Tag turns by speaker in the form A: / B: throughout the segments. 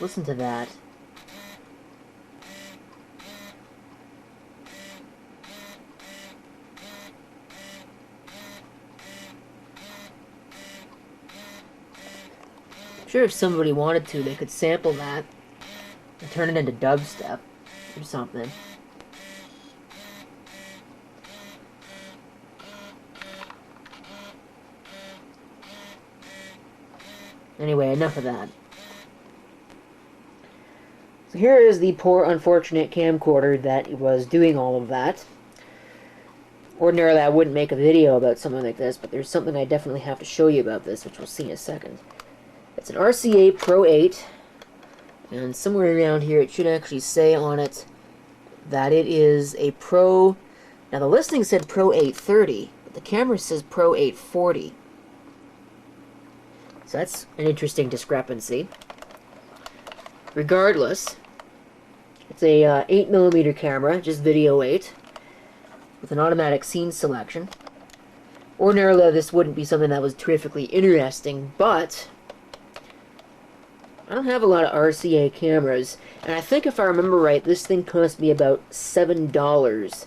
A: Listen to that. I'm sure if somebody wanted to, they could sample that and turn it into dubstep or something. Anyway, enough of that. So here is the poor, unfortunate camcorder that was doing all of that. Ordinarily, I wouldn't make a video about something like this, but there's something I definitely have to show you about this, which we'll see in a second. It's an RCA Pro 8, and somewhere around here it should actually say on it that it is a Pro... Now, the listing said Pro830, but the camera says Pro840. So that's an interesting discrepancy. Regardless, it's a 8mm camera, just Video8, with an automatic scene selection. Ordinarily, this wouldn't be something that was terrifically interesting, but I don't have a lot of RCA cameras, and I think if I remember right, this thing cost me about $7.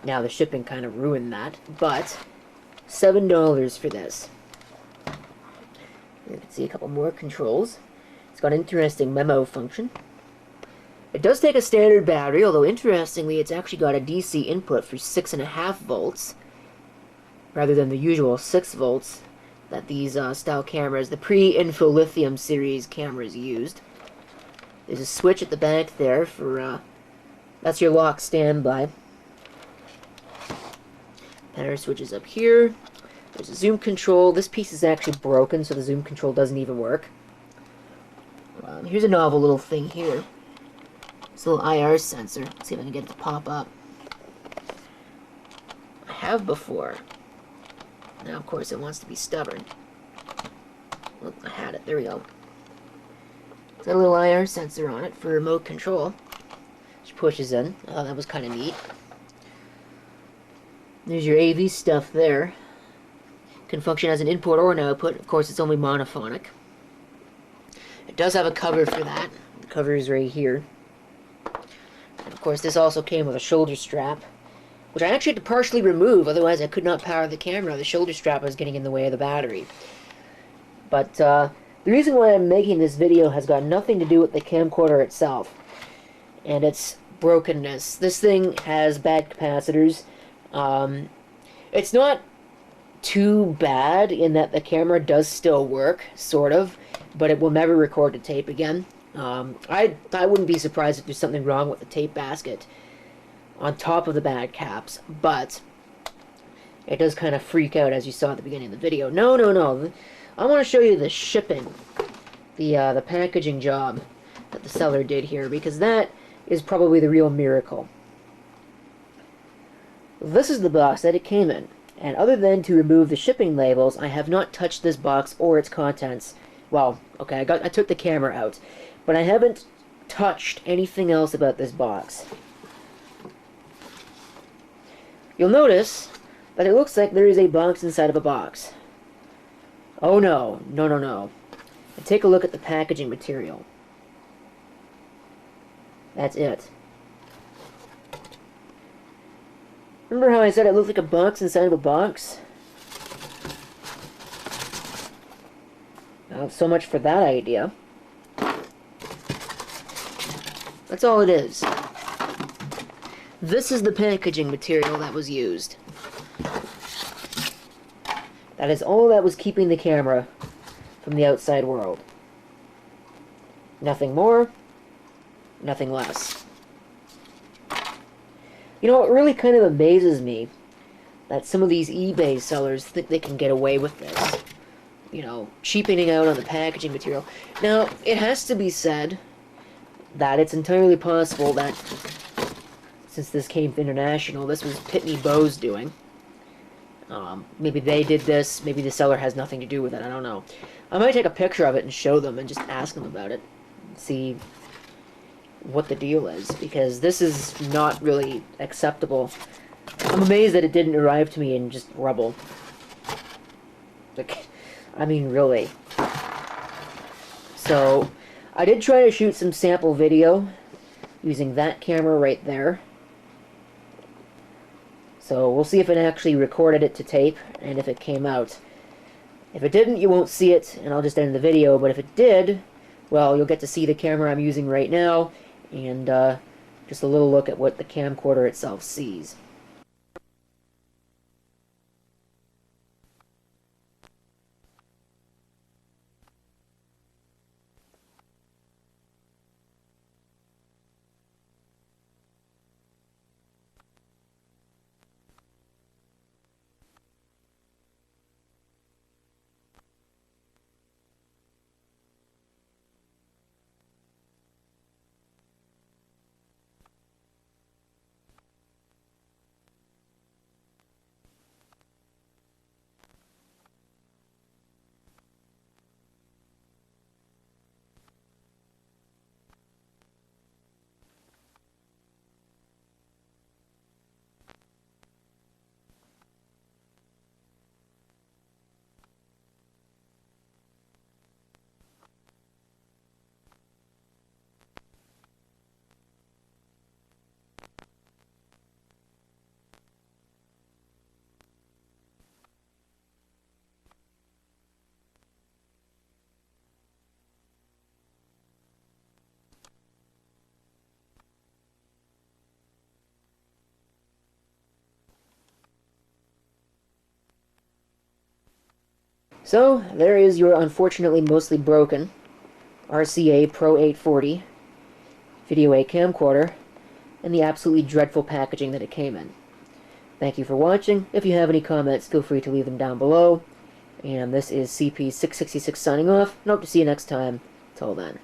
A: Now, the shipping kind of ruined that, but $7 for this. You can see a couple more controls. It's got an interesting memo function. It does take a standard battery, although interestingly it's actually got a DC input for 6.5 volts rather than the usual 6 volts that these style cameras, the pre-Info Lithium series cameras, used. There's a switch at the back there for, that's your lock standby. Power switches up here. There's a zoom control. This piece is actually broken, so the zoom control doesn't even work. Here's a novel little thing here. It's a little IR sensor. Let's see if I can get it to pop up. I have before. Now, of course, it wants to be stubborn. Well, I had it. There we go. It's got a little IR sensor on it for remote control, which pushes in. Oh, that was kind of neat. There's your AV stuff there. Can function as an input or an output. Of course, it's only monophonic. It does have a cover for that. The cover is right here. And of course, this also came with a shoulder strap, which I actually had to partially remove, otherwise I could not power the camera. The shoulder strap was getting in the way of the battery. But the reason why I'm making this video has got nothing to do with the camcorder itself and its brokenness. This thing has bad capacitors. It's not too bad in that the camera does still work, sort of, but it will never record the tape again. I wouldn't be surprised if there's something wrong with the tape basket on top of the bad caps, but it does kind of freak out, as you saw at the beginning of the video. No. I want to show you the shipping, the packaging job that the seller did here, because that is probably the real miracle. This is the box that it came in. And other than to remove the shipping labels, I have not touched this box or its contents. Well, okay, I took the camera out, but I haven't touched anything else about this box. You'll notice that it looks like there is a box inside of a box. Oh no. And take a look at the packaging material. That's it. Remember how I said it looked like a box inside of a box? Well, so much for that idea. That's all it is. This is the packaging material that was used. That is all that was keeping the camera from the outside world. Nothing more, nothing less. You know, it really kind of amazes me that some of these eBay sellers think they can get away with this. You know, cheapening out on the packaging material. Now, it has to be said that it's entirely possible that, since this came international, this was Pitney Bowes doing. Maybe they did this, maybe the seller has nothing to do with it, I don't know. I might take a picture of it and show them and just ask them about it. See what the deal is, because this is not really acceptable. I'm amazed that it didn't arrive to me in just rubble. Like, I mean, really. So, I did try to shoot some sample video using that camera right there. So we'll see if it actually recorded it to tape and if it came out. If it didn't, you won't see it, and I'll just end the video. But if it did, well, you'll get to see the camera I'm using right now, and just a little look at what the camcorder itself sees. So, there is your unfortunately mostly broken RCA Pro840 Video8 camcorder and the absolutely dreadful packaging that it came in. Thank you for watching. If you have any comments, feel free to leave them down below. And this is CP666 signing off, and hope to see you next time. Till then.